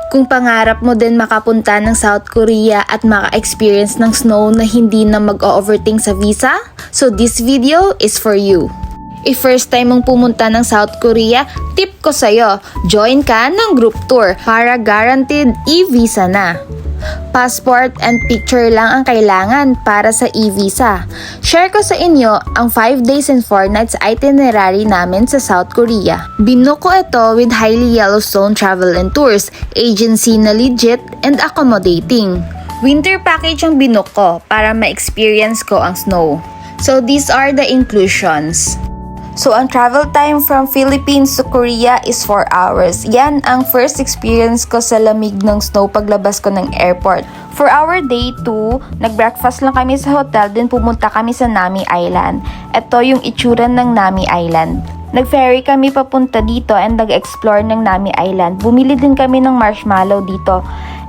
Kung pangarap mo din makapunta ng South Korea at maka-experience ng snow na hindi na mag-overthink sa visa, so this video is for you. If first time mong pumunta ng South Korea, tip ko sa'yo, join ka ng group tour para guaranteed e-visa na. Passport and picture lang ang kailangan para sa e-visa. Share ko sa inyo ang 5 days and 4 nights itinerary namin sa South Korea. Binook ko ito with Highly Yellowstone Travel and Tours, agency na legit and accommodating. Winter package ang binook ko para ma-experience ko ang snow. So these are the inclusions. So, ang travel time from Philippines to Korea is 4 hours. Yan ang first experience ko sa lamig ng snow paglabas ko ng airport. For our day 2, nag-breakfast lang kami sa hotel, then pumunta kami sa Nami Island. Ito yung itsura ng Nami Island. Nag-ferry kami papunta dito and nag-explore ng Nami Island. Bumili din kami ng marshmallow dito.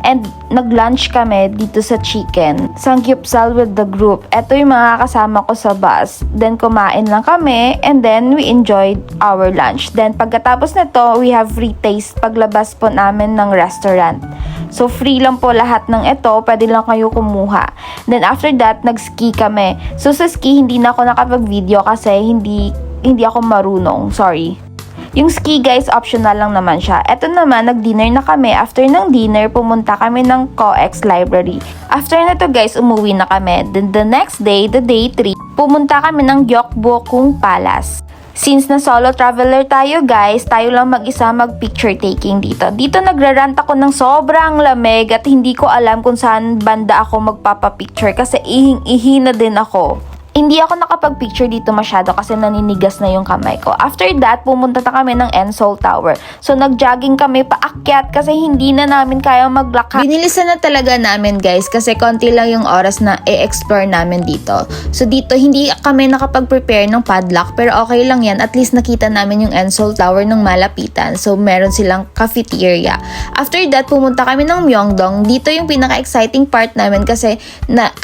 And nag-lunch kami dito sa Chicken Samgyeopsal with the group. Ito yung mga kasama ko sa bus. Then kumain lang kami and then we enjoyed our lunch. Then pagkatapos nito, we have free taste paglabas po namin ng restaurant. So free lang po lahat ng ito, pwede lang kayo kumuha. Then after that, nag-ski kami. So sa ski, hindi na ako nakapag-video kasi hindi ako marunong. Sorry. Yung ski guys, optional lang naman siya. Eto naman, nag-dinner na kami. After ng dinner, pumunta kami ng COEX Library. After na to guys, umuwi na kami. Then the next day, the day 3, pumunta kami ng Gyeokbokgung Palace. Since na solo traveler tayo guys, tayo lang mag-isa mag-picture taking dito. Dito nagrarant ako ng sobrang lamig at hindi ko alam kung saan banda ako magpapapicture kasi ihing-ihi na din ako. Hindi ako nakapag-picture dito masyado kasi naninigas na yung kamay ko. After that, pumunta na kami ng Ensol Tower. So, nag-jogging kami paakyat kasi hindi na namin kaya maglakad. Binilisan na talaga namin guys kasi konti lang yung oras na i-explore namin dito. So, dito hindi kami nakapag-prepare ng padlock pero okay lang yan. At least nakita namin yung Ensol Tower ng malapitan. So, meron silang cafeteria. After that, pumunta kami ng Myeongdong. Dito yung pinaka-exciting part namin kasi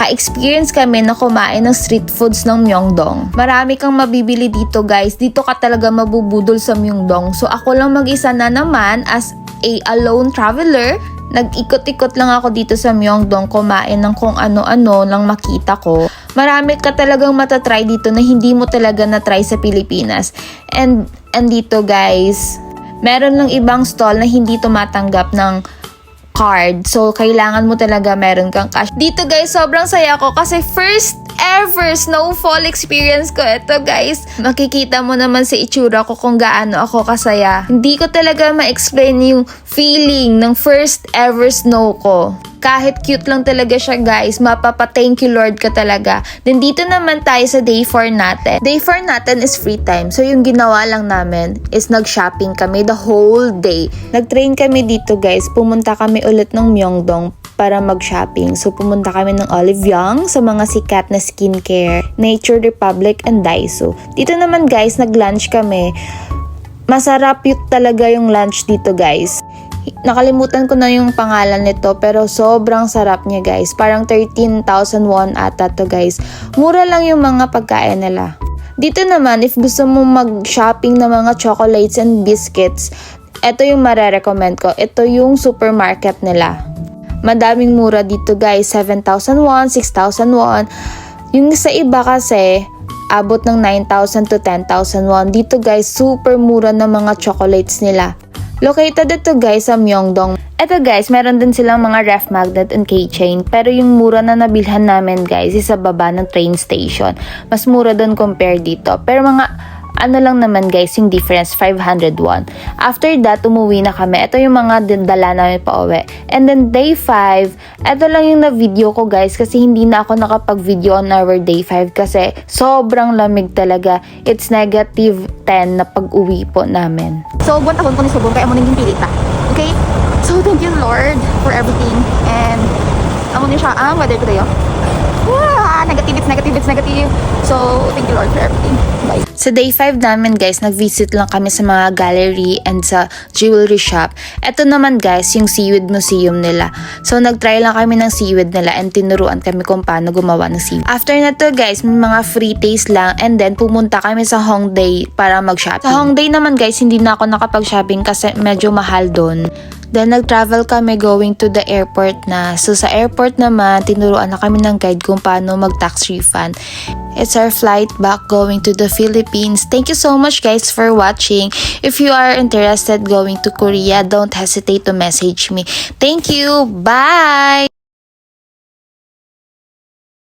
ka-experience kami na kumain ng street foods ng Myeongdong. Marami kang mabibili dito guys. Dito ka talaga mabubudol sa Myeongdong. So ako lang mag-isa na naman as a alone traveler. Nag-ikot-ikot lang ako dito sa Myeongdong, kumain ng kung ano-ano lang makita ko. Marami ka talagang matatry dito na hindi mo talaga na-try sa Pilipinas. And dito guys, meron lang ibang stall na hindi tumatanggap ng card. So, kailangan mo talaga meron kang cash. Dito guys, sobrang saya ko kasi first ever snowfall experience ko. Ito guys, makikita mo naman sa itsura ko kung gaano ako kasaya. Hindi ko talaga ma-explain yung feeling ng first ever snow ko. Kahit cute lang talaga siya guys, mapapa-thank you Lord ka talaga. Then dito naman tayo sa day 4 natin. Day 4 natin is free time. So yung ginawa lang namin is nag-shopping kami the whole day. Nag-train kami dito guys, pumunta kami ulit ng Myeongdong para mag-shopping. So pumunta kami ng Olive Young sa mga sikat na skincare, Nature Republic and Daiso. Dito naman guys, nag-lunch kami. Masarap yun talaga yung lunch dito guys. Nakalimutan ko na yung pangalan nito pero sobrang sarap niya guys. Parang 13,000 won ata to guys. Mura lang yung mga pagkain nila. Dito naman, if gusto mo mag-shopping ng mga chocolates and biscuits, ito yung marerecommend ko. Ito yung supermarket nila. Madaming mura dito guys. 7,000 won, 6,000 won. Yung sa iba kasi, abot ng 9,000 to 10,000 won. Dito guys, super mura na mga chocolates nila. Located ito guys sa Myeongdong. Ito guys, meron din silang mga ref magnet and keychain. Pero yung mura na nabilhan namin guys is sa baba ng train station. Mas mura doon compare dito. Pero mga ano lang naman guys, yung difference, 500 won. After that, umuwi na kami. Ito yung mga dala namin pa uwi. And then day 5, ito lang yung na-video ko guys kasi hindi na ako nakapag-video on our day 5 kasi sobrang lamig talaga. It's negative 10 na pag-uwi po namin. So, buwan tahon ko ni Subong, kaya mo nang pilita. Okay? So, thank you Lord for everything. And, amo ni siya ang weather today. Negative, it's negative, it's negative. So, thank you Lord for everything. Bye. Sa day 5 namin guys, nag-visit lang kami sa mga gallery and sa jewelry shop. Ito naman guys, yung Seaweed Museum nila. So nag-try lang kami ng seaweed nila and tinuruan kami kung paano gumawa ng seaweed. After na to guys, may mga free taste lang and then pumunta kami sa Hongdae para mag-shopping. Sa Hongdae naman guys, hindi na ako nakapag-shopping kasi medyo mahal doon. Then, nag-travel kami going to the airport na. So, sa airport naman, tinuruan na kami ng guide kung paano mag-tax refund. It's our flight back going to the Philippines. Thank you so much guys for watching. If you are interested going to Korea, don't hesitate to message me. Thank you. Bye!